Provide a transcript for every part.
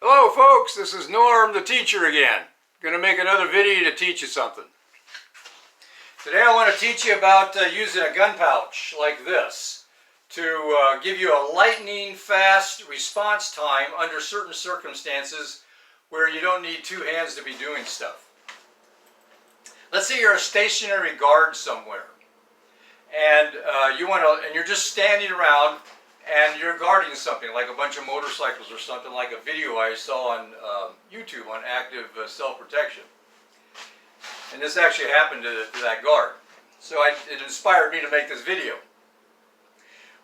Hello folks, this is Norm the teacher again. Gonna make another video to teach you something. Today I want to teach you about using a gun pouch like this to give you a lightning fast response time under certain circumstances where you don't need two hands to be doing stuff. Let's say you're a stationary guard somewhere and you're just standing around and you're guarding something like a bunch of motorcycles or something, like a video I saw on YouTube on active self-protection. And this actually happened to that guard. So it inspired me to make this video.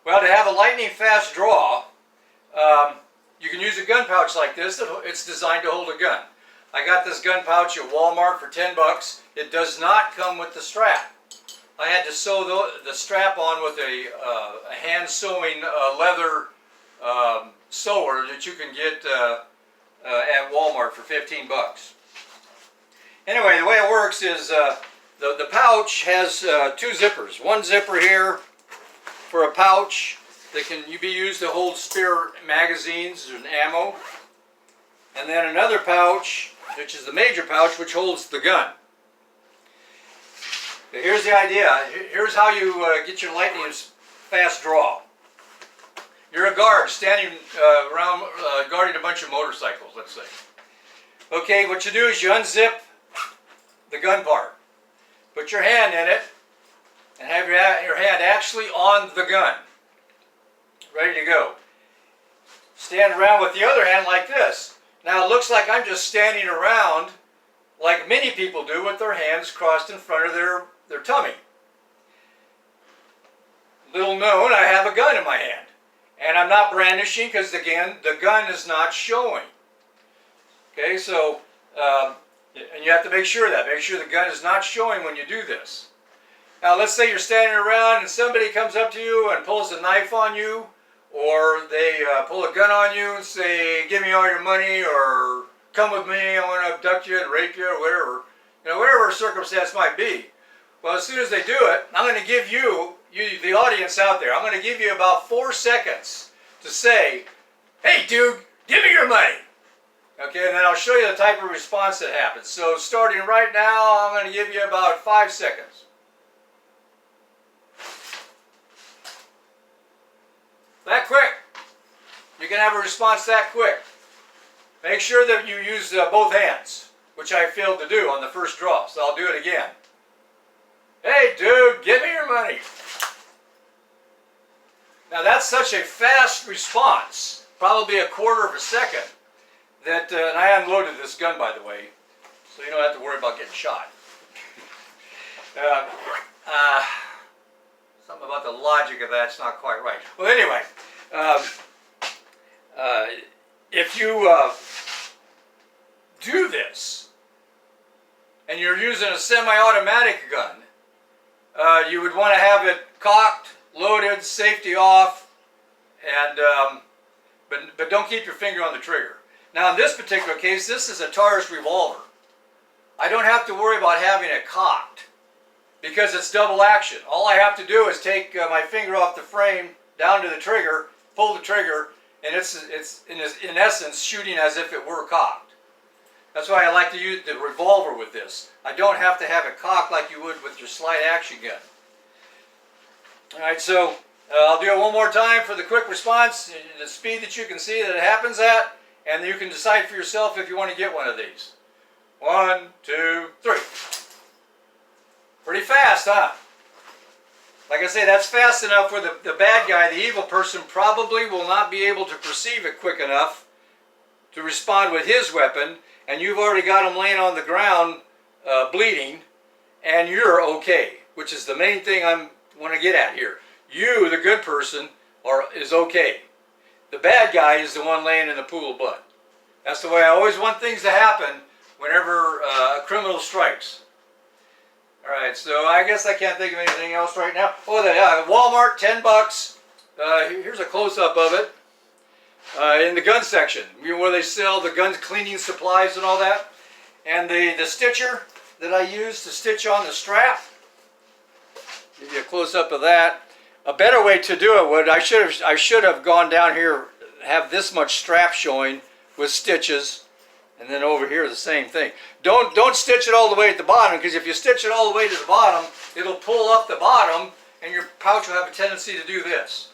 Well, to have a lightning fast draw, you can use a gun pouch like this. It's designed to hold a gun. I got this gun pouch at Walmart for 10 bucks. It does not come with the strap. I had to sew the strap on with a hand sewing leather sewer that you can get at Walmart for 15 bucks. Anyway, the way it works is the pouch has two zippers. One zipper here for a pouch that can be used to hold spare magazines and ammo. And then another pouch, which is the major pouch, which holds the gun. Here's the idea. Here's how you get your lightning fast draw. You're a guard standing around guarding a bunch of motorcycles, let's say. Okay, what you do is you unzip the gun part. Put your hand in it and have your hand actually on the gun. Ready to go. Stand around with the other hand like this. Now it looks like I'm just standing around like many people do with their hands crossed in front of their tummy. Little known, I have a gun in my hand. And I'm not brandishing because, again, the gun is not showing. Okay, so, and you have to make sure of that. Make sure the gun is not showing when you do this. Now, let's say you're standing around and somebody comes up to you and pulls a knife on you, or they pull a gun on you and say, give me all your money, or come with me, I want to abduct you and rape you, or whatever. You know, whatever circumstance might be. Well, as soon as they do it, I'm going to give you, the audience out there, I'm going to give you about 4 seconds to say, hey dude, give me your money. Okay, and then I'll show you the type of response that happens. So starting right now, I'm going to give you about 5 seconds. That quick. You can have a response that quick. Make sure that you use both hands, which I failed to do on the first draw, so I'll do it again. Hey dude, give me your money. Now that's such a fast response, probably a quarter of a second, that, and I unloaded this gun by the way, so you don't have to worry about getting shot. Something about the logic of that's not quite right. Well anyway, if you do this, and you're using a semi-automatic gun, you would want to have it cocked, loaded, safety off, and but don't keep your finger on the trigger. Now in this particular case, this is a Taurus revolver. I don't have to worry about having it cocked because it's double action. All I have to do is take my finger off the frame, down to the trigger, pull the trigger, and it's in essence shooting as if it were cocked. That's why I like to use the revolver with this. I don't have to have it cocked like you would with your slide action gun. Alright, so I'll do it one more time for the quick response, the speed that you can see that it happens at, and you can decide for yourself if you want to get one of these. 1, 2, 3. Pretty fast, huh? Like I say, that's fast enough where the bad guy, the evil person, probably will not be able to perceive it quick enough to respond with his weapon, and you've already got him laying on the ground bleeding, and you're okay, which is the main thing I want to get at here. You, the good person, is okay. The bad guy is the one laying in the pool of blood. That's the way I always want things to happen whenever a criminal strikes. Alright, so I guess I can't think of anything else right now. Oh, Walmart, 10 bucks. Here's a close-up of it. In the gun section, where they sell the gun cleaning supplies and all that. And the stitcher that I use to stitch on the strap. Give you a close-up of that. A better way to do it I should have gone down here, have this much strap showing with stitches. And then over here the same thing. Don't stitch it all the way at the bottom, because if you stitch it all the way to the bottom, it'll pull up the bottom and your pouch will have a tendency to do this.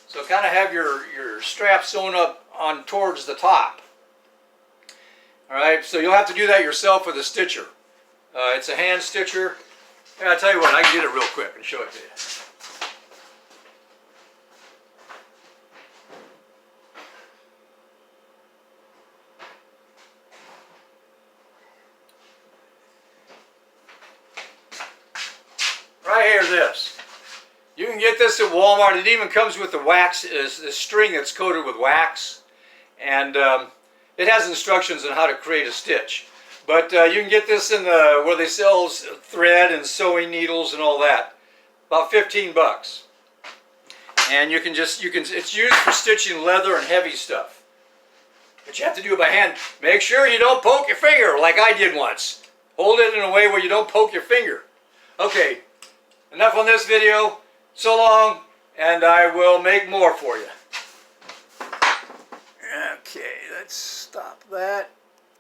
So kind of have your strap sewn up on towards the top. Alright, so you'll have to do that yourself with a stitcher. It's a hand stitcher. Yeah, I'll tell you what, I can get it real quick and show it to you. Right here, this. You can get this at Walmart. It even comes with the wax, the string that's coated with wax. And it has instructions on how to create a stitch. But you can get this in where they sell thread and sewing needles and all that. About 15 bucks. And it's used for stitching leather and heavy stuff. But you have to do it by hand. Make sure you don't poke your finger like I did once. Hold it in a way where you don't poke your finger. Okay, enough on this video. So long, and I will make more for you. Okay, let's stop that.